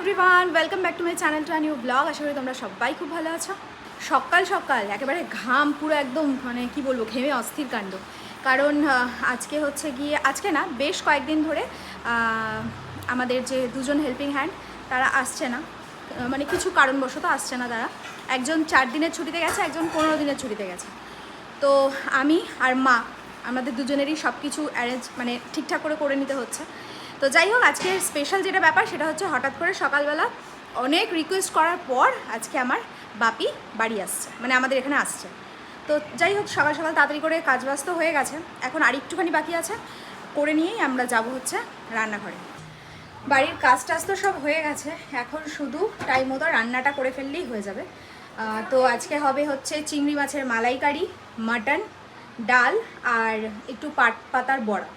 Everyone, welcome back to my channel to a new blog. আশা করি তোমরা সবাই খুব ভালো আছো। সকাল সকাল একেবারে ঘাম পুরো একদম মানে কি বলবো, ঘেমে অস্থির কাণ্ড। কারণ আজকে হচ্ছে গিয়ে, আজকে না বেশ কয়েকদিন ধরে আমাদের যে দুজন হেল্পিং হ্যান্ড তারা আসছে না, মানে কিছু কারণবশত আসছে না তারা। একজন 4 দিনের ছুটিতে গেছে, একজন 15 দিনের ছুটিতে গেছে। তো আমি আর মা আমাদের দুজনেরই সব কিছু অ্যারেঞ্জ মানে ঠিকঠাক করে নিতে হচ্ছে। তো যাই হোক, আজকে স্পেশাল যেটা ব্যাপার সেটা হচ্ছে হঠাৎ করে সকালবেলা অনেক রিকোয়েস্ট করার পর আজকে আমার বাপি বাড়ি আসছে, মানে আমাদের এখানে আসছে। তো যাই হোক, সকাল সকাল তাড়াতাড়ি করে কাজবাজ তো হয়ে গেছে, এখন আর একটুখানি বাকি আছে, করে নিয়েই আমরা যাব হচ্ছে রান্নাঘরে। বাড়ির কাজ টাজ তো সব হয়ে গেছে, এখন শুধু টাইম মতো রান্নাটা করে ফেললেই হয়ে যাবে। তো আজকে হবে হচ্ছে চিংড়ি মাছের মালাইকারি, মাটন, ডাল আর একটু পাতার বড়া।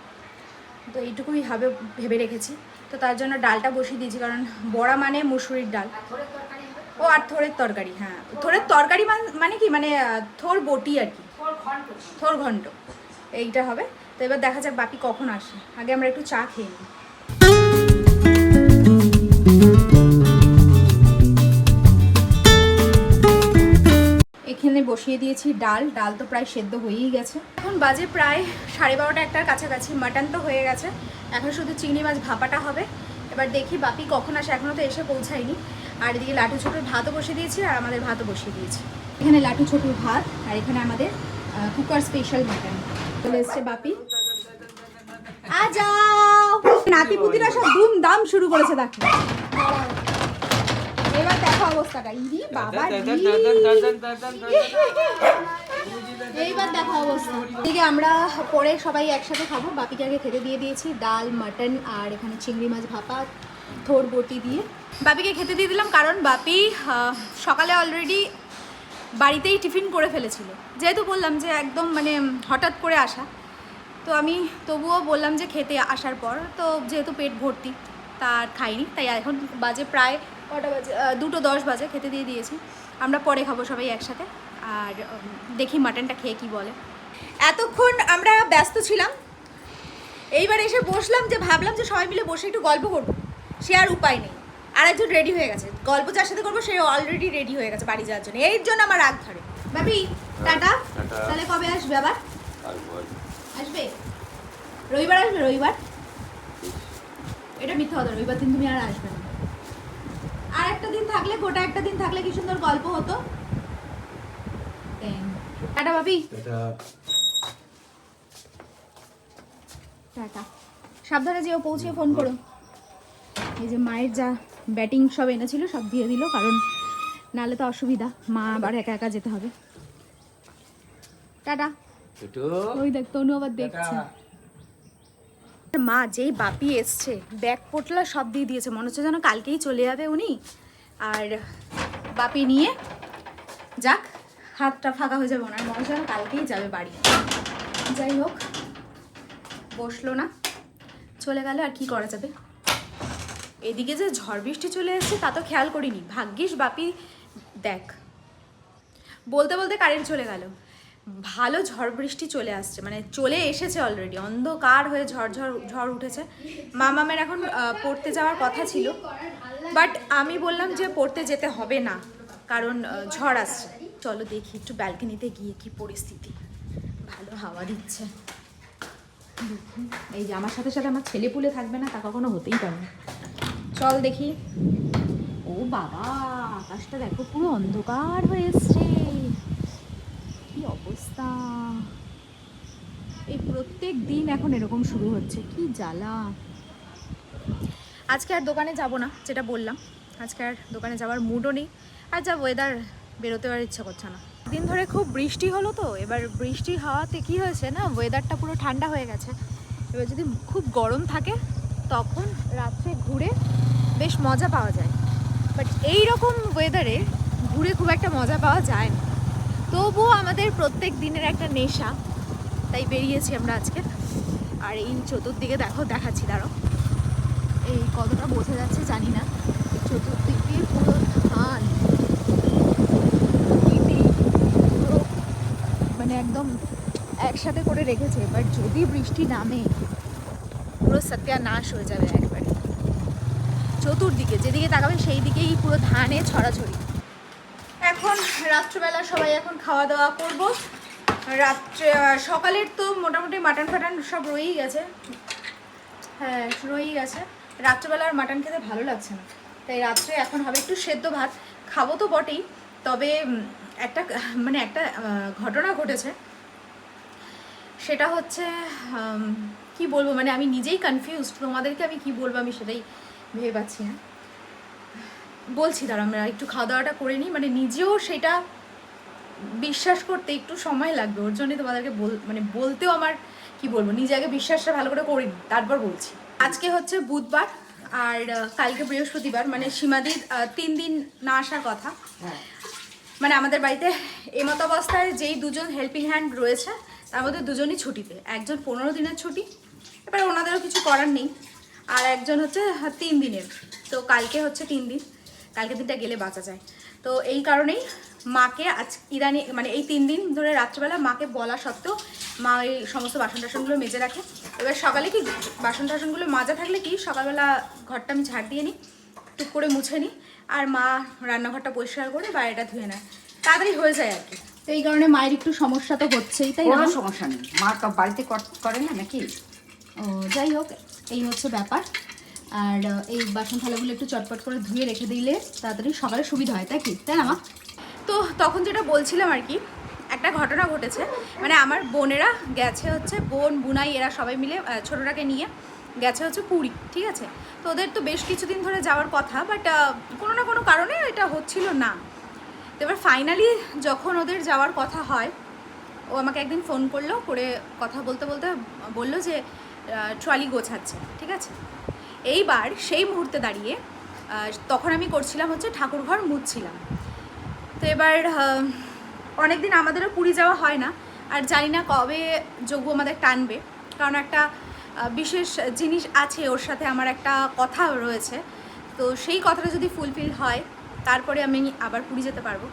তো এইটুকুই হবে ভেবে রেখেছি। তো তার জন্য ডালটা বসিয়ে দিয়েছি, কারণ বড়া মানে মুসুরির ডাল। ও আর থোড়ের তরকারি, হ্যাঁ থোড়ের তরকারি মানে কি, মানে থোড় বটি আর কি, থোড় ঘন্ট এইটা হবে। তো এবার দেখা যাক বাপি কখন আসে, আগে আমরা একটু চা খেয়ে নিই। এখানে বসিয়ে দিয়েছি ডাল তো প্রায় সেদ্ধ হয়েই গেছে। এখন বাজে প্রায় 12:30 একটার কাছাকাছি। মাটন তো হয়ে গেছে, এখন শুধু চিংড়ি মাছ ভাপাটা হবে। এবার দেখি বাপি কখন আসে, এখনও তো এসে পৌঁছায়নি। আর এদিকে লাটু ছোটুর ভাতও বসিয়ে দিয়েছি, আর আমাদের ভাতও বসিয়ে দিয়েছি। এখানে লাটু ছোটুর ভাত, আর এখানে আমাদের কুকার স্পেশাল মাটন। চলে এসছে বাপি। আ যাও, নাতিপুতিরা সব ধুম দাম শুরু করেছে দেখো। এবার দেখো অবস্থাটা, ইরি বাবা, এইবার দেখো অবস্থা। এদিকে আমরা পরে সবাই একসাথে খাবো। বাপিকে আগে খেতে দিয়ে দিয়েছি ডাল, মাটন আর এখানে চিংড়ি মাছ ভাপা থোড় বটি দিয়ে বাপিকে খেতে দিয়ে দিলাম। কারণ বাপি সকালে অলরেডি বাড়িতেই টিফিন করে ফেলেছিল, যেহেতু বললাম যে একদম মানে হঠাৎ করে আসা। তো আমি তবুও বললাম যে খেতে আসার পর, তো যেহেতু পেট ভর্তি তার খাইনি, তাই এখন বাজে প্রায় কটা বাজে, 2:10 বাজে, খেতে দিয়ে দিয়েছি। আমরা পরে খাবো সবাই একসাথে। আর দেখি মাটনটা খেয়ে কি বলে। এতক্ষণ আমরা ব্যস্ত ছিলাম, এইবার এসে বসলাম যে ভাবলাম যে সবাই মিলে বসে একটু গল্প করবো, সে আর উপায় নেই। আর একজন রেডি হয়ে গেছে, গল্প যার সাথে করবো সে অলরেডি রেডি হয়ে গেছে বাড়ি যাওয়ার জন্য। এর জন্য আমার রাগ ধরে। ভাবি টাটা, তাহলে কবে আসবে আবার? আসবে রবিবার, আসবে রবিবার। এটা মিথ্যা কথা, রবিবার দিন তুমি আর আসবে না। আর একটা দিন থাকলে, গোটা একটা দিন থাকলে কি সুন্দর গল্প হতো। টাটা ভাবি, টাটা, সাবধানে যেও, পৌঁছে ফোন করো। এই যে মায়ের যা ব্যাটিং সব এনেছিল সব দিয়ে দিল, কারণ নাহলে তো অসুবিধা, মা আবার একা একা যেতে হবে। টাটা। ওই দেখ তনু আবার দেখছে। মা যেই বাপি এসছে ব্যাগ পোটলা সব দিয়ে দিয়েছে, মনে হচ্ছে যেন কালকেই চলে যাবে উনি। আর বাপি নিয়ে যাক, হাতটা ফাঁকা হয়ে যাবে ওনার, মনে হচ্ছে যেন কালকেই যাবে বাড়ি। যাই হোক, বসলো না, চলে গেল, আর কি করা যাবে। এদিকে যে ঝড় বৃষ্টি চলে এসছে তা তো খেয়াল করিনি, ভাগ্যিস বাপি দেখ বলতে বলতে কারেন্ট চলে গেল। ভালো ঝড় বৃষ্টি চলে আসছে, মানে চলে এসেছে অলরেডি, অন্ধকার হয়ে ঝড় উঠেছে। মামামের এখন পড়তে যাওয়ার কথা ছিল, বাট আমি বললাম যে পড়তে যেতে হবে না, কারণ ঝড় আসছে। চলো দেখি একটু ব্যালকনিতে গিয়ে কি পরিস্থিতি। ভালো হাওয়া দিচ্ছে। এই যে আমার সাথে সাথে আমার ছেলে পুলে থাকবে না তা কখনো হতেই পারে না। চল দেখি। ও বাবা, আকাশটা দেখো পুরো অন্ধকার হয়ে এসছে, কি অবস্থা। এই প্রত্যেক দিন এখন এরকম শুরু হচ্ছে, কি জ্বালা। আজকে আর দোকানে যাব না, যেটা বললাম, আজকে আর দোকানে যাওয়ার মুডও নেই। আর যা ওয়েদার, বেরোতে আর ইচ্ছা করছে না। দিন ধরে খুব বৃষ্টি হলো, তো এবার বৃষ্টি হওয়াতে কি হয়েছে না, ওয়েদারটা পুরো ঠান্ডা হয়ে গেছে। এবার যদি খুব গরম থাকে তখন রাত্রে ঘুরে বেশ মজা পাওয়া যায়, বাট এই রকম ওয়েদারে ঘুরে খুব একটা মজা পাওয়া যায় না। তবুও আমাদের প্রত্যেক দিনের একটা নেশা, তাই বেরিয়েছি আমরা আজকে। আর এই চতুর্দিকে দেখো, দেখাচ্ছি দাঁড়ো, এই কতটা বোঝা যাচ্ছে জানি না, চতুর্দিকে পুরো ধান, পুরো মানে একদম একসাথে করে রেখেছে। এবার যদি বৃষ্টি নামে পুরো সত্যানাশ হয়ে যাবে একবারে। চতুর্দিকে যেদিকে তাকাবেন সেই দিকেই পুরো ধানে ছড়াছড়ি। এখন রাত্রেবেলা সবাই এখন খাওয়া দাওয়া করব। রাত্রে সকালের তো মোটামুটি মাটন ফাটান সব রয়েই গেছে, হ্যাঁ রয়েই গেছে। রাত্রেবেলা আর মাটন খেতে ভালো লাগছে না, তাই রাত্রে এখন হবে একটু সেদ্ধ ভাত। খাবো তো বটেই, তবে একটা ঘটনা ঘটেছে। সেটা হচ্ছে কি বলবো, মানে আমি নিজেই কনফিউজড, তোমাদেরকে আমি কি বলবো আমি সেটাই ভেবে পাচ্ছি না। বলছি দাঁড়া, আমরা একটু খাওয়া দাওয়াটা করে নিই, মানে নিজেও সেটা বিশ্বাস করতে একটু সময় লাগবে, ওর জন্যই তোমাদেরকে বলতেও আমার কি বলবো, নিজে আগে বিশ্বাসটা ভালো করে করিনি তারপর বলছি। আজকে হচ্ছে বুধবার আর কালকে বৃহস্পতিবার, মানে সীমাদির 3 দিন না আসার কথা। মানে আমাদের বাড়িতে এমত অবস্থায় যেই দুজন হেল্পিং হ্যান্ড রয়েছে তার মধ্যে দুজনই ছুটিতে, একজন 15 দিনের ছুটি, এবার ওনাদেরও কিছু করার নেই, আর একজন হচ্ছে 3 দিনের। তো কালকে হচ্ছে 3 দিন, কালকে দিনটা গেলে বাঁচা যায়। তো এই কারণেই মাকে আজ ইদানি মানে এই 3 দিন ধরে রাত্রেবেলা মাকে বলা সত্ত্বেও মা এই সমস্ত বাসন টাসনগুলো মেজে রাখে। এবার সকালে কি বাসন টাসনগুলো মাজা থাকলে কি সকালবেলা ঘরটা আমি ঝাড় দিয়ে নিই, টুক করে মুছে নিই, আর মা রান্নাঘরটা পরিষ্কার করে বাইরেটা ধুয়ে নেয়, তাড়াতাড়ি হয়ে যায় আর কি। তো এই কারণে মায়ের একটু সমস্যা তো হচ্ছেই, তাই না? সমস্যা নেই, মা তো বাড়িতে করে না নাকি। ও যাই হোক, এই হচ্ছে ব্যাপার। আর এই বাসন থালাগুলো একটু চটপট করে ধুয়ে রেখে দিলে তাড়াতাড়ি সকালে সুবিধা হয়, তাই কি, তাই না মা? তো তখন যেটা বলছিলাম আর কি, একটা ঘটনা ঘটেছে। মানে আমার বোনেরা গেছে হচ্ছে, বোন বুনাই এরা সবাই মিলে ছোটোটাকে নিয়ে গেছে হচ্ছে পুরী, ঠিক আছে? তো ওদের তো বেশ কিছুদিন ধরে যাওয়ার কথা, বাট কোনো না কোনো কারণে এটা হচ্ছিল না। তো এবার ফাইনালি যখন ওদের যাওয়ার কথা হয়, ও আমাকে একদিন ফোন করলো, করে কথা বলতে বলতে বললো যে ট্রলি গোছাচ্ছে, ঠিক আছে? এইবার সেই মুহূর্তে দাঁড়িয়ে তখন আমি করছিলাম হচ্ছে ঠাকুরঘর মুছছিলাম। তো এবার অনেক দিন আমাদেরও পুরী যাওয়া হয় না, আর জানি না কবে যোগ্য আমাদের টানবে, কারণ একটা বিশেষ জিনিস আছে, ওর সাথে আমার একটা কথা রয়েছে। তো সেই কথাটা যদি ফুলফিল হয় তারপরে আমি আবার পুরী যেতে পারবো।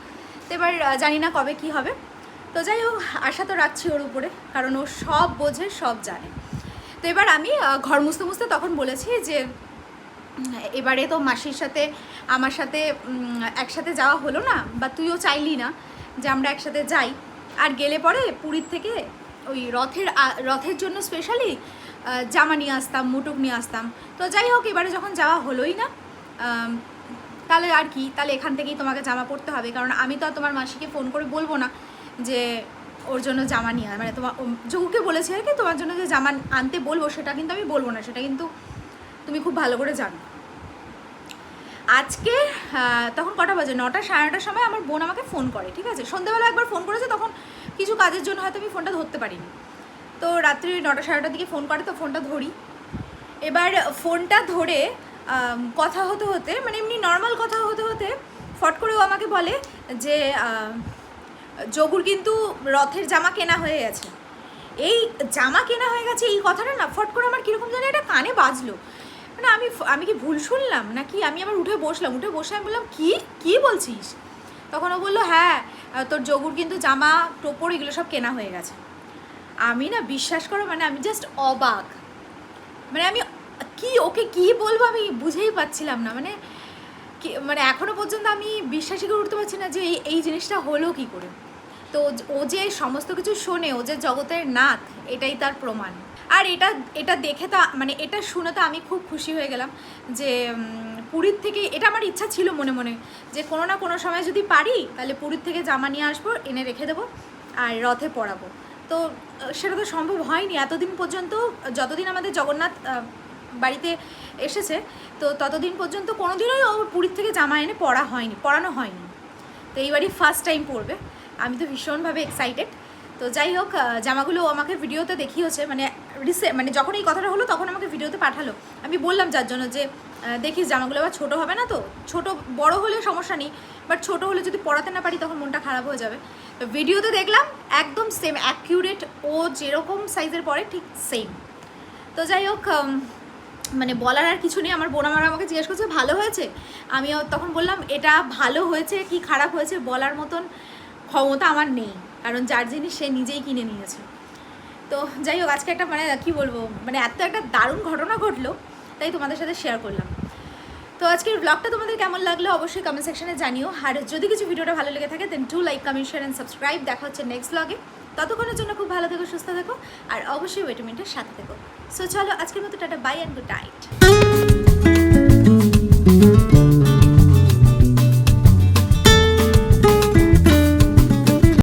তো এবার জানি না কবে কি হবে। তো যাই হোক, আশা তো রাখছি ওর উপরে, কারণ ও সব বোঝে, সব জানে। তো এবার আমি ঘর মুছতে মুছতে তখন বলেছি যে এবারে তো মাসির সাথে আমার সাথে একসাথে যাওয়া হলো না, বা তুইও চাইলি না যে আমরা একসাথে যাই, আর গেলে পরে পুরীর থেকে ওই রথের জন্য স্পেশালি জামা নিয়ে আসতাম, মুটুক নিয়ে আসতাম। তো যাই হোক, এবারে যখন যাওয়া হলোই না, তাহলে আর কি, তাহলে এখান থেকেই তোমাকে জামা পরতে হবে, কারণ আমি তো আর তোমার মাসিকে ফোন করে বলবো না যে ওর জন্য জামা নিয়ে, মানে তোমার যোগুকে বলেছে আর কি তোমার জন্য যে জামা আনতে বলবো, সেটা কিন্তু আমি বলবো না, সেটা কিন্তু তুমি খুব ভালো করে জানো। আজকে তখন কটা বাজে, 9টা 9:30টার সময় আমার বোন আমাকে ফোন করে, ঠিক আছে? সন্ধ্যেবেলা একবার ফোন করেছে, তখন কিছু কাজের জন্য হয়তো আমি ফোনটা ধরতে পারিনি। তো রাত্রি 9টা 9:30টার দিকে ফোন করে, তো ফোনটা ধরি। এবার ফোনটা ধরে কথা হতে হতে, মানে এমনি নর্মাল কথা হতে হতে ফট করে ও আমাকে বলে যে যোগুর কিন্তু রথের জামা কেনা হয়ে গেছে। এই জামা কেনা হয়ে গেছে এই কথাটা না ফট করে আমার কীরকম জানি এটা কানে বাজলো, মানে আমি কি ভুল শুনলাম নাকি? আমি আবার উঠে বসলাম, উঠে বসে আমি বললাম কি বলছিস? তখন ও বললো হ্যাঁ, তোর যোগুর কিন্তু জামা টোপর এগুলো সব কেনা হয়ে গেছে। আমি না বিশ্বাস করো, মানে আমি জাস্ট অবাক, মানে আমি ওকে কি বলবো আমি বুঝেই পাচ্ছিলাম না, মানে এখনও পর্যন্ত আমি বিশ্বাসই করে উঠতে পারছি না যে এই জিনিসটা হলো কি করে। তো ও যে সমস্ত কিছু শোনে, ও যে জগতের নাথ, এটাই তার প্রমাণ। আর এটা দেখে তো, মানে এটা শুনে তো আমি খুব খুশি হয়ে গেলাম যে পুরীর থেকে, এটা আমার ইচ্ছা ছিল মনে মনে যে কোনো না কোনো সময় যদি পারি তাহলে পুরীর থেকে জামা নিয়ে আসবো, এনে রেখে দেবো আর রথে পরাবো। তো সেটা তো সম্ভব হয়নি এতদিন পর্যন্ত, যতদিন আমাদের জগন্নাথ বাড়িতে এসেছে, তো ততদিন পর্যন্ত কোনোদিনই ও পুরীর থেকে জামা এনে পরানো হয়নি। তো এইবারই ফার্স্ট টাইম পরবে, আমি তো ভীষণভাবে এক্সাইটেড। তো যাই হোক, জামাগুলো আমাকে ভিডিওতে দেখিয়েছে, মানে যখন এই কথাটা হলো তখন আমাকে ভিডিওতে পাঠালো। আমি বললাম যার জন্য যে দেখিস জামাগুলো আবার ছোটো হবে না, তো ছোটো বড় হলে সমস্যা নেই, বাট ছোটো হলে যদি পরাতে না পারি তখন মনটা খারাপ হয়ে যাবে। তো ভিডিওতে দেখলাম একদম সেম অ্যাকিউরেট, ও যেরকম সাইজের পরে ঠিক সেম। তো যাই হোক, মানে বলার আর কিছু নেই। আমার বোন আমাকে জিজ্ঞেস করছে ভালো হয়েছে, আমিও তখন বললাম এটা ভালো হয়েছে কি খারাপ হয়েছে বলার মতন ক্ষমতা আমার নেই, কারণ যার জিনিস সে নিজেই কিনে নিয়েছে। তো যাই হোক, আজকে একটা মানে কী বলবো, মানে এত একটা দারুণ ঘটনা ঘটলো, তাই তোমাদের সাথে শেয়ার করলাম। তো তো আজকের ব্লগটা তোমাদের কেমন লাগলো অবশ্যই কমেন্ট সেকশনে জানিও। আর যদি কিছু ভিডিওটা ভালো লেগে থাকে then do like comment share and subscribe. দেখা হচ্ছে নেক্সট ব্লগে। ততক্ষণের জন্য খুব ভালো থেকো, সুস্থ থেকো, আর অবশ্যই ভিটামিনটার সাথে থেকো। সো চলো আজকের মতো tata, bye and good night.